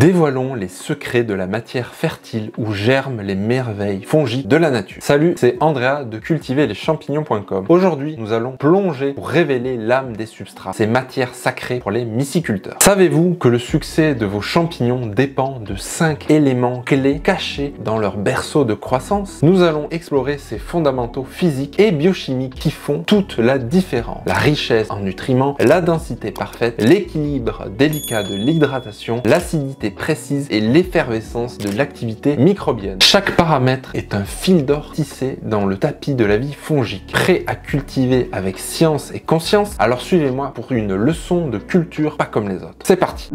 Dévoilons les secrets de la matière fertile où germent les merveilles fongiques de la nature. Salut, c'est Andrea de cultiverleschampignons.com. Aujourd'hui, nous allons plonger pour révéler l'âme des substrats, ces matières sacrées pour les myciculteurs. Savez-vous que le succès de vos champignons dépend de 5 éléments clés cachés dans leur berceau de croissance? Nous allons explorer ces fondamentaux physiques et biochimiques qui font toute la différence. La richesse en nutriments, la densité parfaite, l'équilibre délicat de l'hydratation, l'acidité précise et l'effervescence de l'activité microbienne. Chaque paramètre est un fil d'or tissé dans le tapis de la vie fongique. Prêt à cultiver avec science et conscience? Alors suivez-moi pour une leçon de culture pas comme les autres. C'est parti!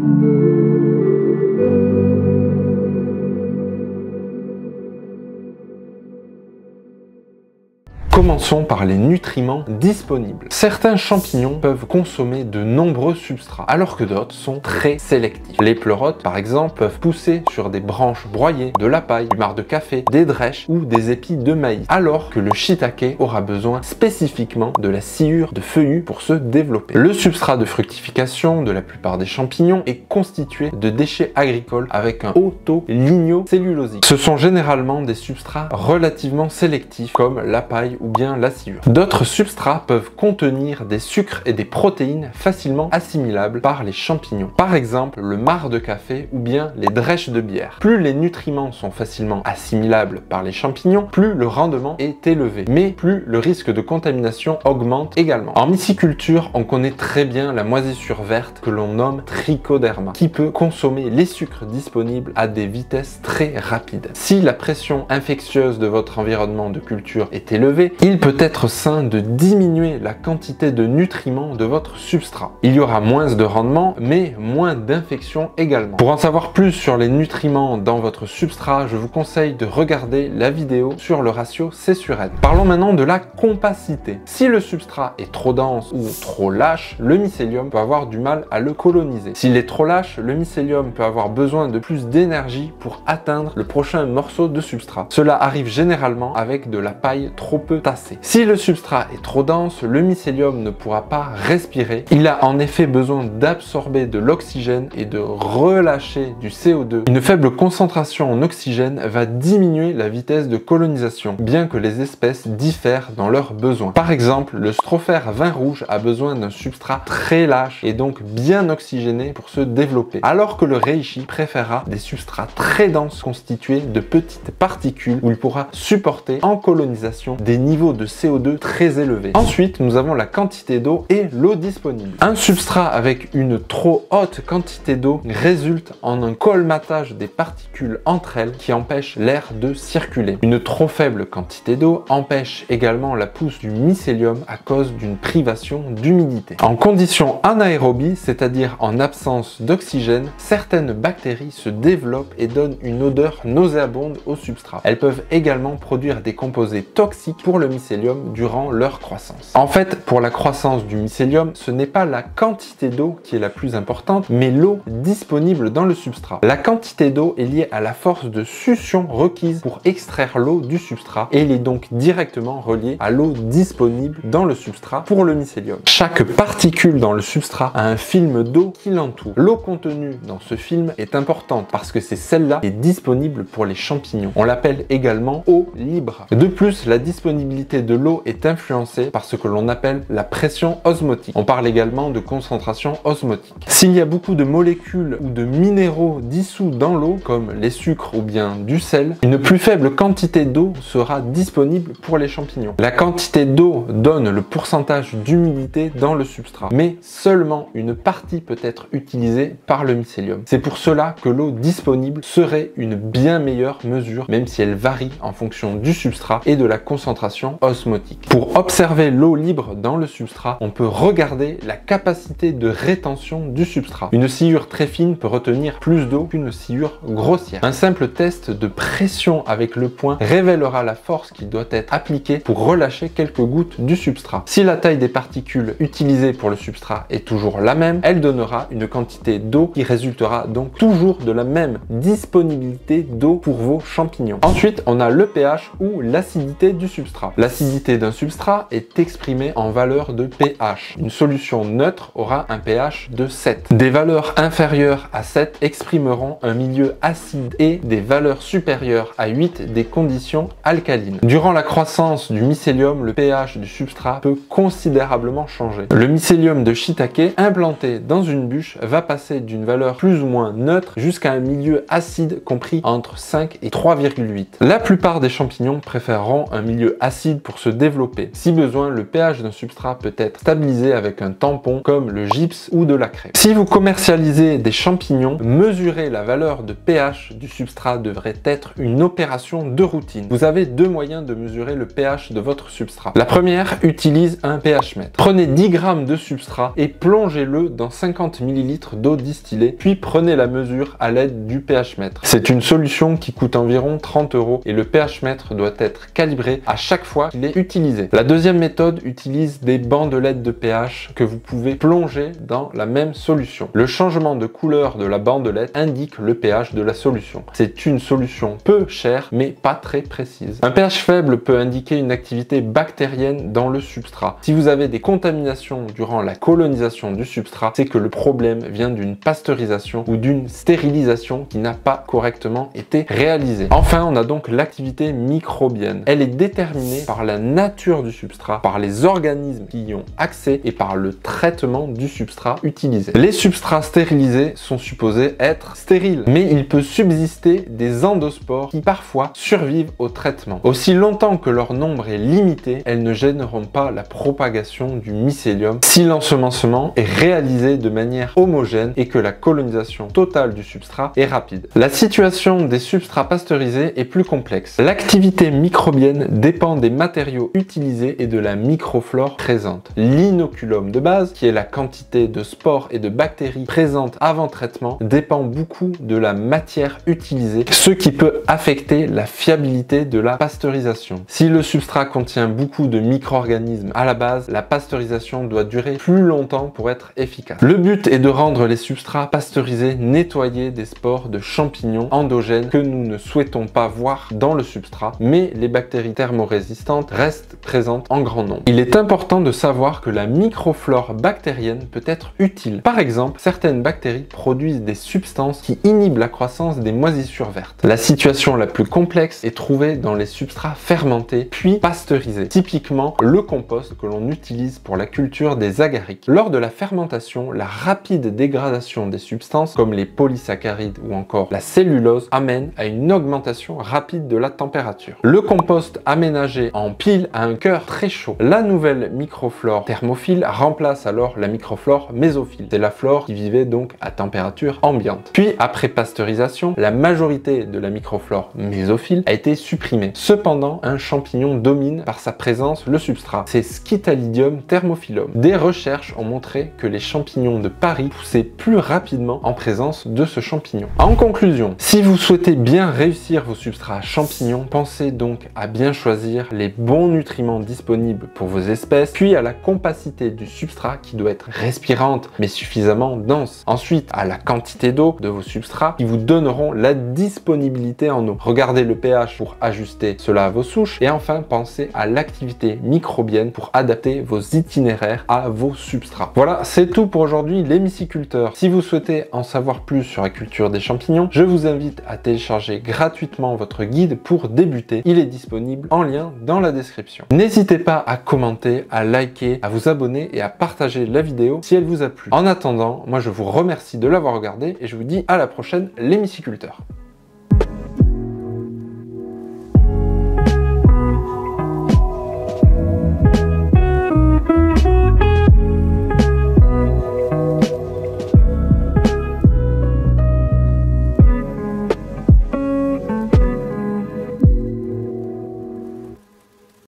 Commençons par les nutriments disponibles. Certains champignons peuvent consommer de nombreux substrats, alors que d'autres sont très sélectifs. Les pleurotes, par exemple, peuvent pousser sur des branches broyées, de la paille, du marc de café, des drèches ou des épis de maïs, alors que le shiitake aura besoin spécifiquement de la sciure de feuillus pour se développer. Le substrat de fructification de la plupart des champignons est constitué de déchets agricoles avec un haut taux lignocellulosique. Ce sont généralement des substrats relativement sélectifs comme la paille ou bien la sciure. D'autres substrats peuvent contenir des sucres et des protéines facilement assimilables par les champignons. Par exemple, le marc de café ou bien les drèches de bière. Plus les nutriments sont facilement assimilables par les champignons, plus le rendement est élevé, mais plus le risque de contamination augmente également. En myciculture, on connaît très bien la moisissure verte que l'on nomme trichoderma, qui peut consommer les sucres disponibles à des vitesses très rapides. Si la pression infectieuse de votre environnement de culture est élevée, il peut être sain de diminuer la quantité de nutriments de votre substrat. Il y aura moins de rendement, mais moins d'infections également. Pour en savoir plus sur les nutriments dans votre substrat, je vous conseille de regarder la vidéo sur le ratio C/N. Parlons maintenant de la compacité. Si le substrat est trop dense ou trop lâche, le mycélium peut avoir du mal à le coloniser. S'il est trop lâche, le mycélium peut avoir besoin de plus d'énergie pour atteindre le prochain morceau de substrat. Cela arrive généralement avec de la paille trop peu tassée. Si le substrat est trop dense, le mycélium ne pourra pas respirer. Il a en effet besoin d'absorber de l'oxygène et de relâcher du CO2. Une faible concentration en oxygène va diminuer la vitesse de colonisation, bien que les espèces diffèrent dans leurs besoins. Par exemple, le strophère vin rouge a besoin d'un substrat très lâche et donc bien oxygéné pour se développer, alors que le reishi préférera des substrats très denses constitués de petites particules où il pourra supporter en colonisation des niveaux de CO2 très élevés. Ensuite, nous avons la quantité d'eau et l'eau disponible. Un substrat avec une trop haute quantité d'eau résulte en un colmatage des particules entre elles qui empêche l'air de circuler. Une trop faible quantité d'eau empêche également la pousse du mycélium à cause d'une privation d'humidité. En conditions anaérobies, c'est-à-dire en absence d'oxygène, certaines bactéries se développent et donnent une odeur nauséabonde au substrat. Elles peuvent également produire des composés toxiques pour le mycélium durant leur croissance. En fait, pour la croissance du mycélium, ce n'est pas la quantité d'eau qui est la plus importante, mais l'eau disponible dans le substrat. La quantité d'eau est liée à la force de succion requise pour extraire l'eau du substrat et elle est donc directement reliée à l'eau disponible dans le substrat pour le mycélium. Chaque particule dans le substrat a un film d'eau qui l'entoure. L'eau contenue dans ce film est importante parce que c'est celle-là qui est disponible pour les champignons. On l'appelle également eau libre. De plus, la disponibilité de l'eau est influencée par ce que l'on appelle la pression osmotique. On parle également de concentration osmotique. S'il y a beaucoup de molécules ou de minéraux dissous dans l'eau, comme les sucres ou bien du sel, une plus faible quantité d'eau sera disponible pour les champignons. La quantité d'eau donne le pourcentage d'humidité dans le substrat, mais seulement une partie peut être utilisée par le mycélium. C'est pour cela que l'eau disponible serait une bien meilleure mesure, même si elle varie en fonction du substrat et de la concentration osmotique. Pour observer l'eau libre dans le substrat, on peut regarder la capacité de rétention du substrat. Une sciure très fine peut retenir plus d'eau qu'une sciure grossière. Un simple test de pression avec le poing révélera la force qui doit être appliquée pour relâcher quelques gouttes du substrat. Si la taille des particules utilisées pour le substrat est toujours la même, elle donnera une quantité d'eau qui résultera donc toujours de la même disponibilité d'eau pour vos champignons. Ensuite, on a le pH ou l'acidité du substrat. substrat. L'acidité d'un substrat est exprimée en valeur de pH. Une solution neutre aura un pH de 7. Des valeurs inférieures à 7 exprimeront un milieu acide et des valeurs supérieures à 8 des conditions alcalines. Durant la croissance du mycélium, le pH du substrat peut considérablement changer. Le mycélium de shiitake implanté dans une bûche va passer d'une valeur plus ou moins neutre jusqu'à un milieu acide compris entre 5 et 3,8. La plupart des champignons préféreront un milieu acide pour se développer. Si besoin, le pH d'un substrat peut être stabilisé avec un tampon comme le gypse ou de la crème. Si vous commercialisez des champignons, mesurer la valeur de pH du substrat devrait être une opération de routine. Vous avez deux moyens de mesurer le pH de votre substrat. La première utilise un pH mètre. Prenez 10 g de substrat et plongez-le dans 50 ml d'eau distillée, puis prenez la mesure à l'aide du pH mètre. C'est une solution qui coûte environ 30 € et le pH mètre doit être calibré à chaque fois qu'il est utilisé. La deuxième méthode utilise des bandelettes de pH que vous pouvez plonger dans la même solution. Le changement de couleur de la bandelette indique le pH de la solution. C'est une solution peu chère mais pas très précise. Un pH faible peut indiquer une activité bactérienne dans le substrat. Si vous avez des contaminations durant la colonisation du substrat, c'est que le problème vient d'une pasteurisation ou d'une stérilisation qui n'a pas correctement été réalisée. Enfin, on a donc l'activité microbienne. Elle est déterminée par la nature du substrat, par les organismes qui y ont accès et par le traitement du substrat utilisé. Les substrats stérilisés sont supposés être stériles, mais il peut subsister des endospores qui parfois survivent au traitement. Aussi longtemps que leur nombre est limité, elles ne gêneront pas la propagation du mycélium si l'ensemencement est réalisé de manière homogène et que la colonisation totale du substrat est rapide. La situation des substrats pasteurisés est plus complexe. L'activité microbienne dépend des matériaux utilisés et de la microflore présente. L'inoculum de base, qui est la quantité de spores et de bactéries présentes avant traitement, dépend beaucoup de la matière utilisée, ce qui peut affecter la fiabilité de la pasteurisation. Si le substrat contient beaucoup de micro-organismes à la base, la pasteurisation doit durer plus longtemps pour être efficace. Le but est de rendre les substrats pasteurisés nettoyés des spores de champignons endogènes que nous ne souhaitons pas voir dans le substrat, mais les bactéries thermorésistantes restent présentes en grand nombre. Il est important de savoir que la microflore bactérienne peut être utile. Par exemple, certaines bactéries produisent des substances qui inhibent la croissance des moisissures vertes. La situation la plus complexe est trouvée dans les substrats fermentés puis pasteurisés. Typiquement, le compost que l'on utilise pour la culture des agarics. Lors de la fermentation, la rapide dégradation des substances comme les polysaccharides ou encore la cellulose amène à une augmentation rapide de la température. Le compost aménagé en pile a un cœur très chaud. La nouvelle microflore thermophile remplace alors la microflore mésophile. C'est la flore qui vivait donc à température ambiante. Puis après pasteurisation, la majorité de la microflore mésophile a été supprimée. Cependant, un champignon domine par sa présence le substrat. C'est Scytallidium thermophilum. Des recherches ont montré que les champignons de Paris poussaient plus rapidement en présence de ce champignon. En conclusion, si vous souhaitez bien réussir vos substrats à champignons, pensez donc à bien choisir les bons nutriments disponibles pour vos espèces, puis à la compacité du substrat qui doit être respirante mais suffisamment dense. Ensuite, à la quantité d'eau de vos substrats qui vous donneront la disponibilité en eau. Regardez le pH pour ajuster cela à vos souches et enfin pensez à l'activité microbienne pour adapter vos itinéraires à vos substrats. Voilà, c'est tout pour aujourd'hui les myciculteurs. Si vous souhaitez en savoir plus sur la culture des champignons, je vous invite à télécharger gratuitement votre guide pour débuter. Il est disponible en lien dans la description. N'hésitez pas à commenter, à liker, à vous abonner et à partager la vidéo si elle vous a plu. En attendant, moi je vous remercie de l'avoir regardé et je vous dis à la prochaine les myciculteurs.